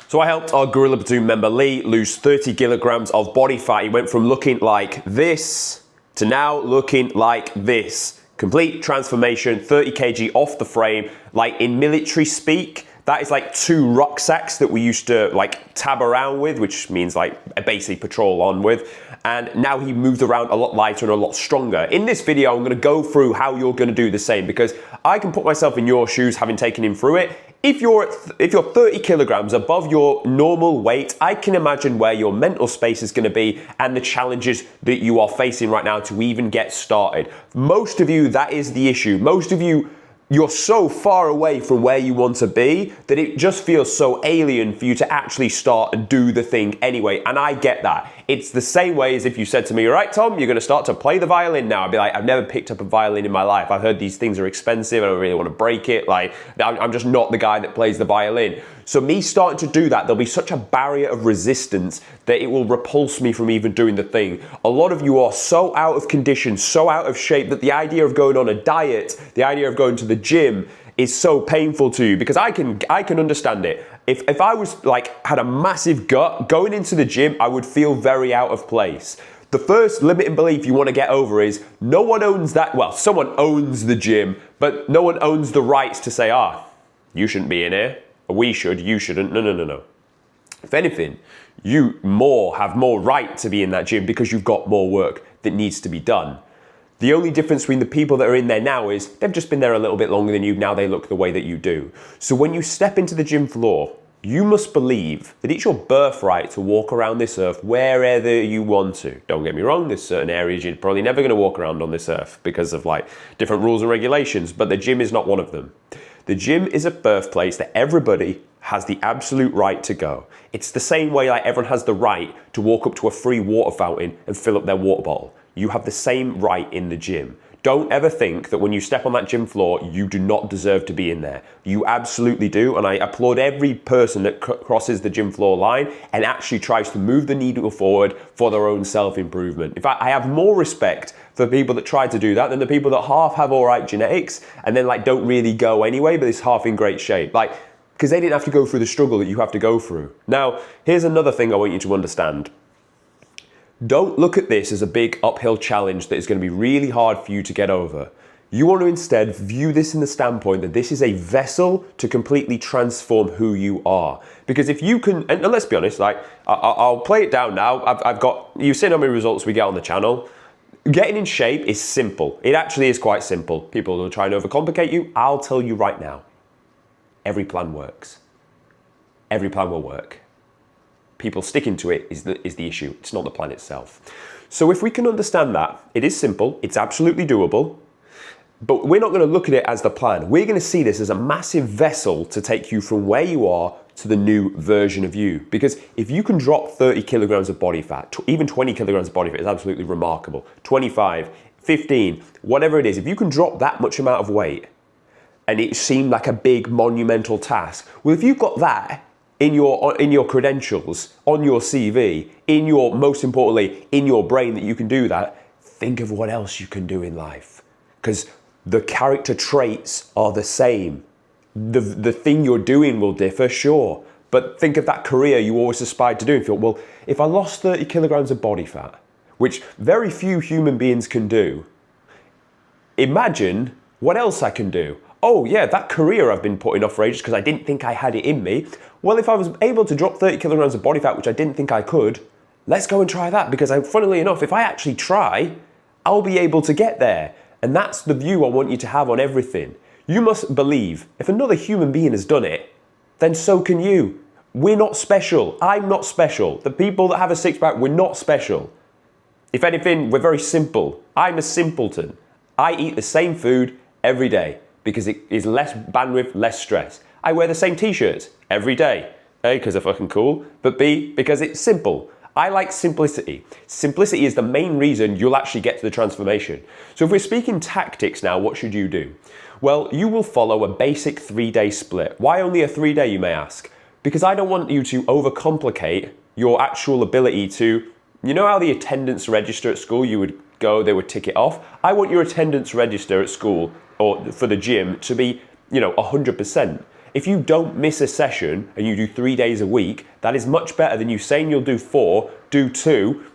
So I helped our Gorilla Platoon member Lee lose 30 kilograms of body fat. He went from looking like this to now looking like this. Complete transformation, 30 kg off the frame. Like in military speak, that is like 2 rucksacks that we used to like tab around with, which means like basically patrol on with. And now he moved around a lot lighter and a lot stronger. In this video, I'm gonna go through how you're gonna do the same, because I can put myself in your shoes having taken him through it. If you're 30 kilograms above your normal weight, I can imagine where your mental space is gonna be and the challenges that you are facing right now to even get started. Most of you, that is the issue. Most of you, you're so far away from where you want to be that it just feels so alien for you to actually start and do the thing anyway. And I get that. It's the same way as if you said to me, all right, Tom, you're going to start to play the violin now. I'd be like, I've never picked up a violin in my life. I've heard these things are expensive. I don't really want to break it. Like, I'm just not the guy that plays the violin. So me starting to do that, there'll be such a barrier of resistance that it will repulse me from even doing the thing. A lot of you are so out of condition, so out of shape that the idea of going on a diet, the idea of going to the gym is so painful to you, because I can understand it. If I was like, had a massive gut, going into the gym, I would feel very out of place. The first limiting belief you want to get over is no one owns that, well, someone owns the gym, but no one owns the rights to say, you shouldn't be in here, we should, you shouldn't, no. If anything, you have more right to be in that gym because you've got more work that needs to be done. The only difference between the people that are in there now is they've just been there a little bit longer than you, now they look the way that you do. So when you step into the gym floor, you must believe that it's your birthright to walk around this earth wherever you want to. Don't get me wrong, there's certain areas you're probably never going to walk around on this earth because of like different rules and regulations, but the gym is not one of them. The gym is a birthplace that everybody has the absolute right to go. It's the same way like everyone has the right to walk up to a free water fountain and fill up their water bottle. You have the same right in the gym. Don't ever think that when you step on that gym floor, you do not deserve to be in there. You absolutely do, and I applaud every person that crosses the gym floor line and actually tries to move the needle forward for their own self-improvement. In fact, I have more respect for people that try to do that than the people that half have all right genetics and then like don't really go anyway, but it's half in great shape. Like, because they didn't have to go through the struggle that you have to go through. Now, here's another thing I want you to understand. Don't look at this as a big uphill challenge that is going to be really hard for you to get over. You want to instead view this in the standpoint that this is a vessel to completely transform who you are. Because if you can, and let's be honest, like I'll play it down now. I've got, you've seen how many results we get on the channel. Getting in shape is simple. It actually is quite simple. People will try and overcomplicate you. I'll tell you right now, every plan works. Every plan will work. People sticking to it is the issue. It's not the plan itself. So if we can understand that, it is simple, it's absolutely doable, but we're not going to look at it as the plan. We're going to see this as a massive vessel to take you from where you are to the new version of you. Because if you can drop 30 kilograms of body fat, even 20 kilograms of body fat is absolutely remarkable. 25, 15, whatever it is, if you can drop that much amount of weight and it seemed like a big monumental task, well, if you've got that in your credentials, on your CV, most importantly, in your brain that you can do that, think of what else you can do in life. Because the character traits are the same. The thing you're doing will differ, sure. But think of that career you always aspired to do and feel, well, if I lost 30 kilograms of body fat, which very few human beings can do, imagine what else I can do. Oh yeah, that career I've been putting off for ages because I didn't think I had it in me. Well, if I was able to drop 30 kilograms of body fat, which I didn't think I could, let's go and try that, because funnily enough, if I actually try, I'll be able to get there. And that's the view I want you to have on everything. You must believe if another human being has done it, then so can you. We're not special. I'm not special. The people that have a six-pack, we're not special. If anything, we're very simple. I'm a simpleton. I eat the same food every day, because it is less bandwidth, less stress. I wear the same t-shirts every day. A, because they're fucking cool, but B, because it's simple. I like simplicity. Simplicity is the main reason you'll actually get to the transformation. So if we're speaking tactics now, what should you do? Well, you will follow a basic 3-day split. Why only a 3-day, you may ask? Because I don't want you to overcomplicate your actual ability to, you know how the attendance register at school, you would go, they would tick it off? I want your attendance register at school or for the gym to be, 100%. if you don't miss a session and you do 3 days a week, that is much better than you saying you'll do 4, do 2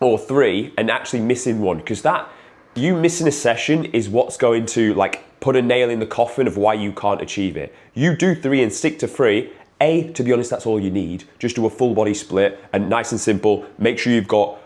or 3 and actually missing one, because that, you missing a session is what's going to like put a nail in the coffin of why you can't achieve it. You do 3 and stick to 3. To be honest, that's all you need. Just do a full body split and nice and simple. Make sure you've got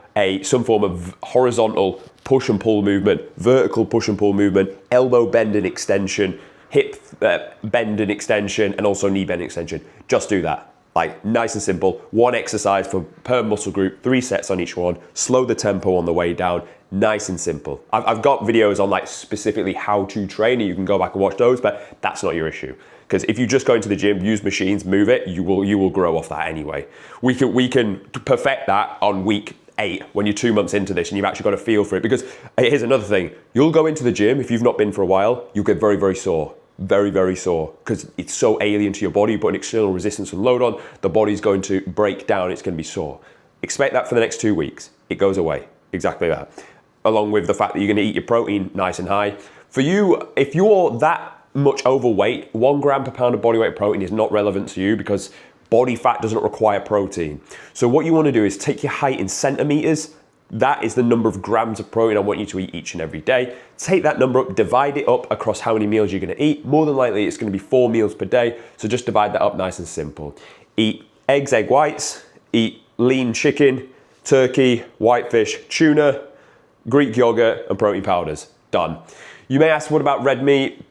some form of horizontal push and pull movement, vertical push and pull movement, elbow bend and extension, hip bend and extension, and also knee bend and extension. Just do that. Like nice and simple, 1 exercise per muscle group, 3 sets on each one, slow the tempo on the way down, nice and simple. I've got videos on like specifically how to train, and you can go back and watch those, but that's not your issue. Because if you just go into the gym, use machines, move it, you will grow off that anyway. We can perfect that on week 8 when you're 2 months into this and you've actually got a feel for it. Because here's another thing, you'll go into the gym, if you've not been for a while, you'll get very, very sore. Very, very sore, because it's so alien to your body. You put an external resistance and load on, the body's going to break down, it's going to be sore. Expect that for the next 2 weeks. It goes away, exactly that. Along with the fact that you're going to eat your protein nice and high. For you, if you're that much overweight, 1 gram per pound of body weight protein is not relevant to you, because body fat doesn't require protein. So what you want to do is take your height in centimeters. That is the number of grams of protein I want you to eat each and every day. Take that number up, divide it up across how many meals you're going to eat. More than likely, it's going to be 4 meals per day. So just divide that up nice and simple. Eat eggs, egg whites, eat lean chicken, turkey, whitefish, tuna, Greek yogurt, and protein powders. Done. You may ask, what about red meat,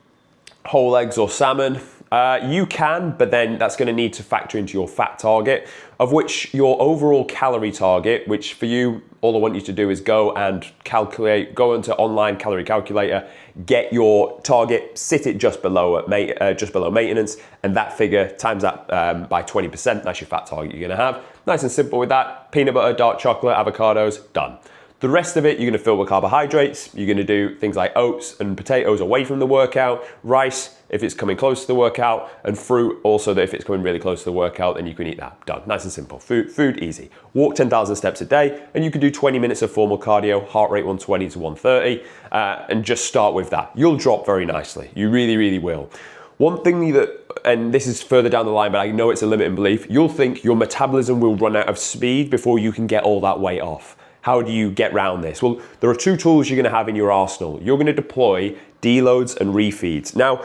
whole eggs or salmon? You can, but then that's going to need to factor into your fat target, of which your overall calorie target, which for you, all I want you to do is go and calculate, go into online calorie calculator, get your target, sit it just below maintenance, and that figure times that by 20%, that's your fat target you're going to have. Nice and simple with that. Peanut butter, dark chocolate, avocados, done. The rest of it, you're going to fill with carbohydrates. You're going to do things like oats and potatoes away from the workout, rice if it's coming close to the workout, and fruit also, that if it's coming really close to the workout, then you can eat that. Done. Nice and simple. Food easy. Walk 10,000 steps a day, and you can do 20 minutes of formal cardio, heart rate 120 to 130, and just start with that. You'll drop very nicely. You really, really will. One thing that, and this is further down the line, but I know it's a limiting belief, you'll think your metabolism will run out of speed before you can get all that weight off. How do you get around this? Well, there are 2 tools you're going to have in your arsenal. You're going to deploy deloads and refeeds. Now,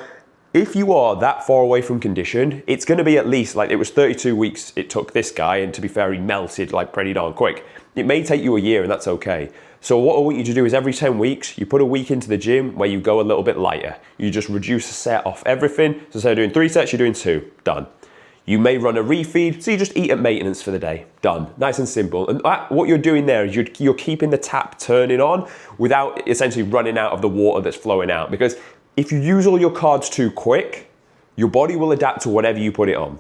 if you are that far away from condition, it's going to be at least, like it was 32 weeks it took this guy, and to be fair, he melted like pretty darn quick. It may take you a year, and that's okay. So what I want you to do is every 10 weeks, you put a week into the gym where you go a little bit lighter. You just reduce a set off everything. So instead of doing 3 sets, you're doing 2. Done. You may run a refeed, so you just eat at maintenance for the day. Done. Nice and simple. And what you're doing there is you're keeping the tap turning on without essentially running out of the water that's flowing out. Because if you use all your carbs too quick, your body will adapt to whatever you put it on.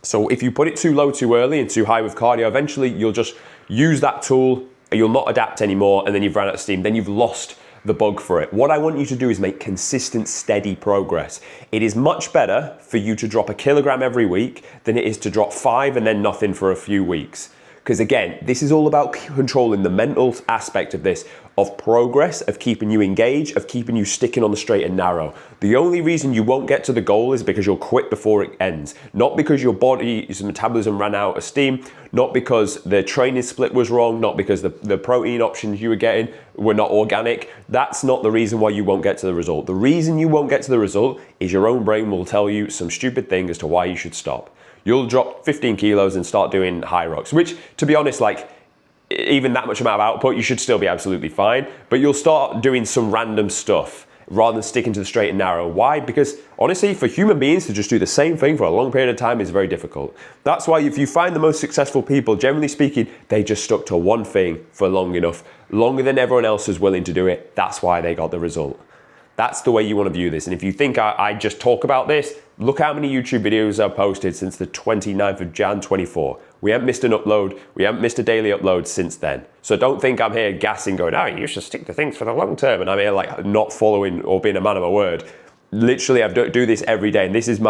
So if you put it too low too early and too high with cardio, eventually you'll just use that tool, you'll not adapt anymore, and then you've run out of steam. Then you've lost the bug for it. What I want you to do is make consistent, steady progress. It is much better for you to drop 1 kilogram every week than it is to drop 5 and then nothing for a few weeks. Because again, this is all about controlling the mental aspect of this, of progress, of keeping you engaged, of keeping you sticking on the straight and narrow. The only reason you won't get to the goal is because you'll quit before it ends. Not because your body's metabolism ran out of steam, not because the training split was wrong, not because the protein options you were getting were not organic. That's not the reason why you won't get to the result. The reason you won't get to the result is your own brain will tell you some stupid thing as to why you should stop. You'll drop 15 kilos and start doing high rocks, which, to be honest, like, even that much amount of output, you should still be absolutely fine, but you'll start doing some random stuff rather than sticking to the straight and narrow. Why? Because honestly, for human beings to just do the same thing for a long period of time is very difficult. That's why if you find the most successful people, generally speaking, they just stuck to one thing for long enough, longer than everyone else was willing to do it. That's why they got the result. That's the way you want to view this. And if you think I just talk about this, look how many YouTube videos I've posted since the 29th of Jan 24. We haven't missed an upload. We haven't missed a daily upload since then. So don't think I'm here gassing going, oh, you should stick to things for the long term. And I'm here like not following or being a man of my word. Literally, I do this every day. And this is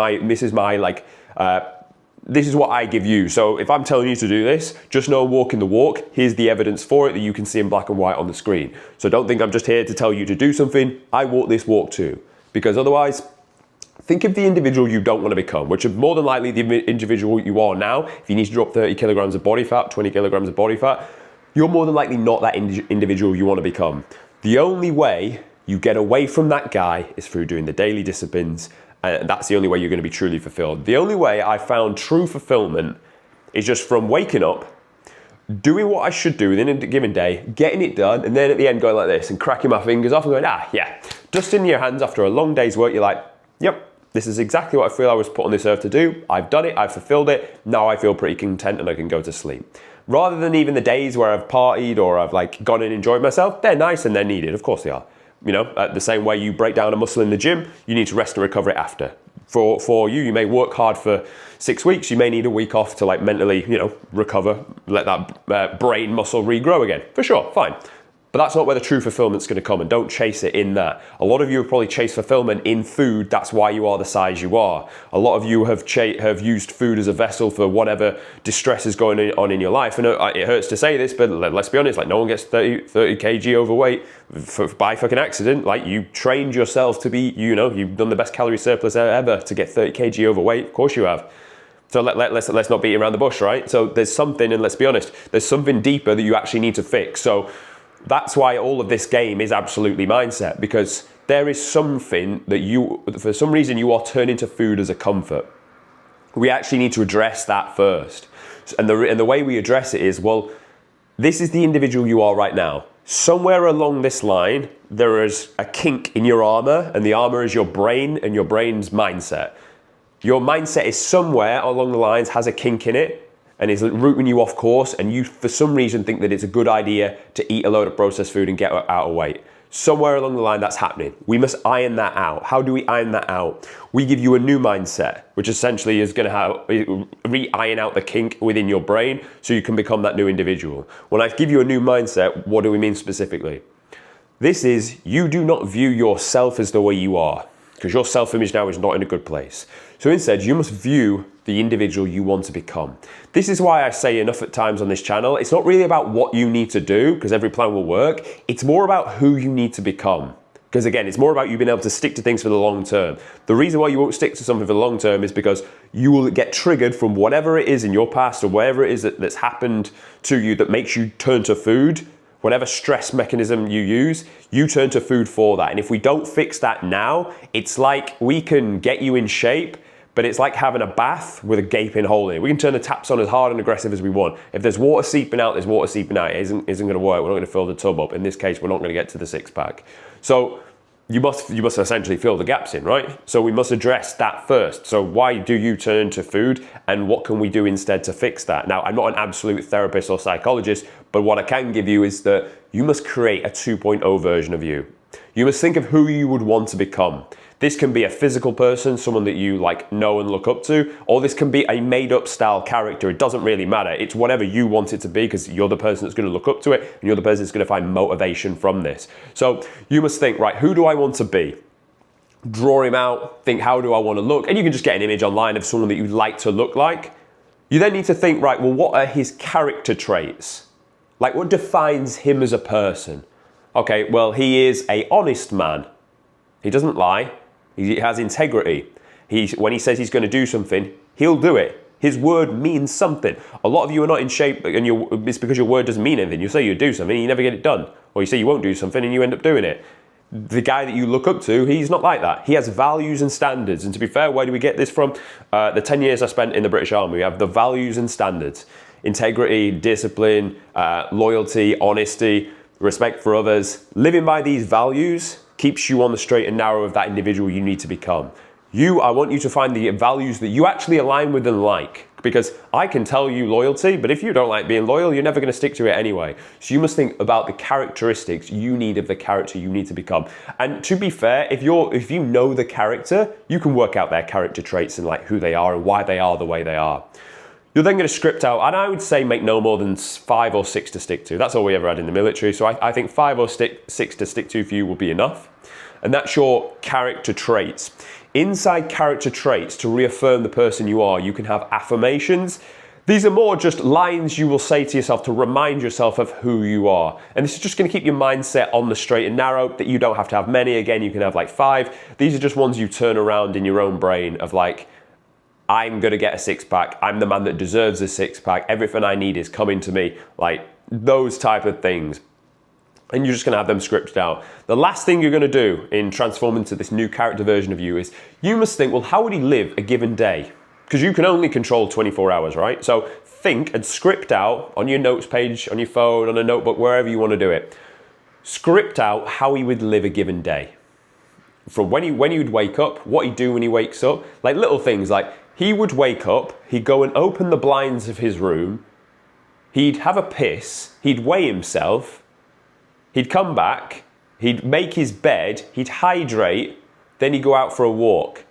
what I give you. So if I'm telling you to do this, just know I'm walking the walk. Here's the evidence for it that you can see in black and white on the screen. So don't think I'm just here to tell you to do something. I walk this walk too. Because otherwise, think of the individual you don't want to become, which is more than likely the individual you are now. If you need to drop 30 kilograms of body fat, 20 kilograms of body fat, you're more than likely not that individual you want to become. The only way you get away from that guy is through doing the daily disciplines, and that's the only way you're going to be truly fulfilled. The only way I found true fulfillment is just from waking up, doing what I should do within a given day, getting it done, and then at the end going like this and cracking my fingers off and going, yeah. Dusting your hands after a long day's work, you're like, yep, this is exactly what I feel I was put on this earth to do. I've done it, I've fulfilled it. Now I feel pretty content and I can go to sleep. Rather than even the days where I've partied or I've like gone and enjoyed myself, they're nice and they're needed. Of course they are. You know, the same way you break down a muscle in the gym, you need to rest and recover it after. For you may work hard for 6 weeks, you may need a week off to like mentally, recover, let that brain muscle regrow again. For sure, fine. But that's not where the true fulfillment's going to come, and don't chase it in that. A lot of you have probably chased fulfillment in food. That's why you are the size you are. A lot of you have used food as a vessel for whatever distress is going on in your life. And it hurts to say this, but let's be honest, like no one gets 30 kg overweight by fucking accident. Like you trained yourself to be, you've done the best calorie surplus ever to get 30 kg overweight. Of course you have. So let's not beat around the bush, right? So there's something, and let's be honest, there's something deeper that you actually need to fix. So that's why all of this game is absolutely mindset, because there is something that for some reason you are turning to food as a comfort. We actually need to address that first. And the way we address it is, well, this is the individual you are right now. Somewhere along this line, there is a kink in your armor, and the armor is your brain and your brain's mindset. Your mindset is somewhere along the lines, has a kink in it, and is rooting you off course, and you for some reason think that it's a good idea to eat a load of processed food and get out of weight. Somewhere along the line that's happening. We must iron that out. How do we iron that out? We give you a new mindset, which essentially is going to re-iron out the kink within your brain so you can become that new individual. When I give you a new mindset, what do we mean specifically? This is, you do not view yourself as the way you are, because your self-image now is not in a good place. So instead, you must view the individual you want to become. This is why I say enough at times on this channel, it's not really about what you need to do, because every plan will work. It's more about who you need to become. Because again, it's more about you being able to stick to things for the long term. The reason why you won't stick to something for the long term is because you will get triggered from whatever it is in your past or whatever it is that's happened to you that makes you turn to food. Whatever stress mechanism you use, you turn to food for that. And if we don't fix that now, it's like we can get you in shape, but it's like having a bath with a gaping hole in it. We can turn the taps on as hard and aggressive as we want. If there's water seeping out, there's water seeping out. It isn't going to work. We're not going to fill the tub up. In this case, we're not going to get to the six pack. So you must essentially fill the gaps in, right? So we must address that first. So why do you turn to food, and what can we do instead to fix that? Now, I'm not an absolute therapist or psychologist, but what I can give you is that you must create a 2.0 version of you. You must think of who you would want to become. This can be a physical person, someone that you know and look up to, or this can be a made-up style character. It doesn't really matter. It's whatever you want it to be, because you're the person that's going to look up to it, and you're the person that's going to find motivation from this. So you must think, right, who do I want to be? Draw him out, think, how do I want to look? And you can just get an image online of someone that you'd like to look like. You then need to think, right, well, what are his character traits? Like, what defines him as a person? Okay, well, he is an honest man. He doesn't lie. He has integrity. When he says he's going to do something, he'll do it. His word means something. A lot of you are not in shape, and it's because your word doesn't mean anything. You say you do something, and you never get it done. Or you say you won't do something, and you end up doing it. The guy that you look up to, he's not like that. He has values and standards. And to be fair, where do we get this from? The 10 years I spent in the British Army, we have the values and standards. Integrity, discipline, loyalty, honesty, respect for others. Living by these values keeps you on the straight and narrow of that individual you need to become. I want you to find the values that you actually align with and like, because I can tell you loyalty, but if you don't like being loyal, you're never going to stick to it anyway. So you must think about the characteristics you need of the character you need to become. And to be fair, if you know the character, you can work out their character traits and who they are and why they are the way they are. You're then going to script out, and I would say make no more than 5 or 6 to stick to. That's all we ever had in the military. So I think 5 or 6 to stick to for you will be enough. And that's your character traits. Inside character traits, to reaffirm the person you are, you can have affirmations. These are more just lines you will say to yourself to remind yourself of who you are. And this is just going to keep your mindset on the straight and narrow, that you don't have to have many. Again, you can have like 5. These are just ones you turn around in your own brain of like, I'm going to get a 6-pack. I'm the man that deserves a 6-pack. Everything I need is coming to me. Like those type of things. And you're just going to have them scripted out. The last thing you're going to do in transforming to this new character version of you is you must think, well, how would he live a given day? Because you can only control 24 hours, right? So think and script out on your notes page, on your phone, on a notebook, wherever you want to do it. Script out how he would live a given day. From when he would wake up, what he'd do when he wakes up. Like little things like he would wake up, he'd go and open the blinds of his room, he'd have a piss, he'd weigh himself, he'd come back, he'd make his bed, he'd hydrate, then he'd go out for a walk.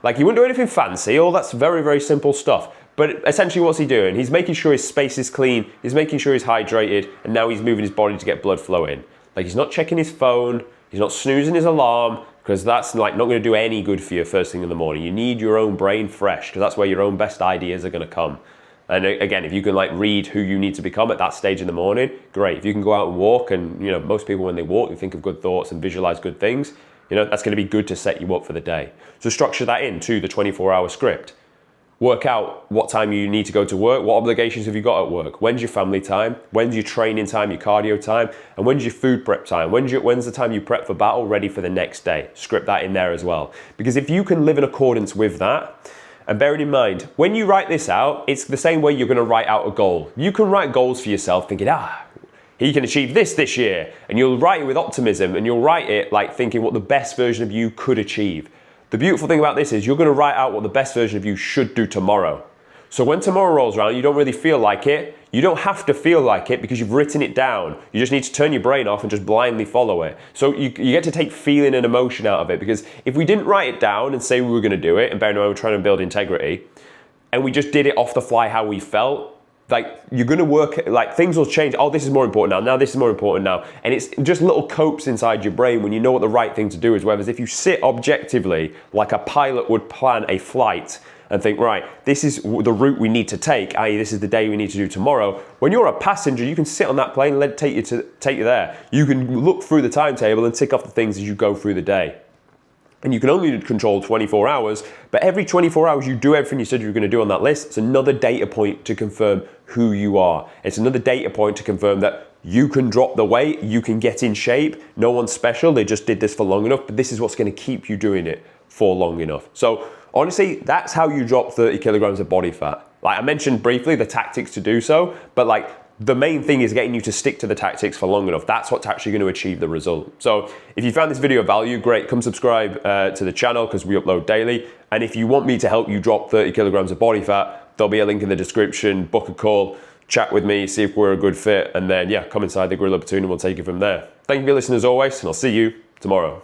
Like, he wouldn't do anything fancy, all that's very, very simple stuff. But essentially what's he doing? He's making sure his space is clean, he's making sure he's hydrated, and now he's moving his body to get blood flowing. Like, he's not checking his phone, he's not snoozing his alarm, because that's like not going to do any good for you first thing in the morning. You need your own brain fresh, because that's where your own best ideas are going to come. And again, if you can like read who you need to become at that stage in the morning, great. If you can go out and walk, and you know, most people when they walk, they think of good thoughts and visualize good things, you know, that's going to be good to set you up for the day. So structure that into the 24-hour script. Work out what time you need to go to work, what obligations have you got at work, when's your family time, when's your training time, your cardio time, and when's your food prep time, when's the time you prep for battle ready for the next day. Script that in there as well. Because if you can live in accordance with that, and bearing in mind, when you write this out, it's the same way you're going to write out a goal. You can write goals for yourself thinking, he can achieve this year, and you'll write it with optimism, and you'll write it like thinking what the best version of you could achieve. The beautiful thing about this is you're going to write out what the best version of you should do tomorrow. So when tomorrow rolls around, you don't really feel like it. You don't have to feel like it because you've written it down. You just need to turn your brain off and just blindly follow it. So you get to take feeling and emotion out of it, because if we didn't write it down and say we were going to do it, and bear in mind we're trying to build integrity, and we just did it off the fly how we felt, like you're going to work, like things will change. Oh, this is more important now this is more important now. And it's just little copes inside your brain when you know what the right thing to do is. Whereas if you sit objectively like a pilot would plan a flight and think, right, this is the route we need to take, i.e. this is the day we need to do tomorrow. When you're a passenger, you can sit on that plane and let it take you there. You can look through the timetable and tick off the things as you go through the day. And you can only control 24 hours, but every 24 hours you do everything you said you were going to do on that list. It's another data point to confirm who you are. It's another data point to confirm that you can drop the weight, you can get in shape. No one's special, they just did this for long enough, but this is what's going to keep you doing it for long enough. So honestly, that's how you drop 30 kilograms of body fat. Like I mentioned briefly the tactics to do so, but like the main thing is getting you to stick to the tactics for long enough. That's what's actually going to achieve the result. So if you found this video of value, great, come subscribe to the channel because we upload daily. And if you want me to help you drop 30 kilograms of body fat, there'll be a link in the description, book a call, chat with me, see if we're a good fit, and then yeah, come inside the Gorilla Platoon and we'll take it from there. Thank you for listening as always, and I'll see you tomorrow.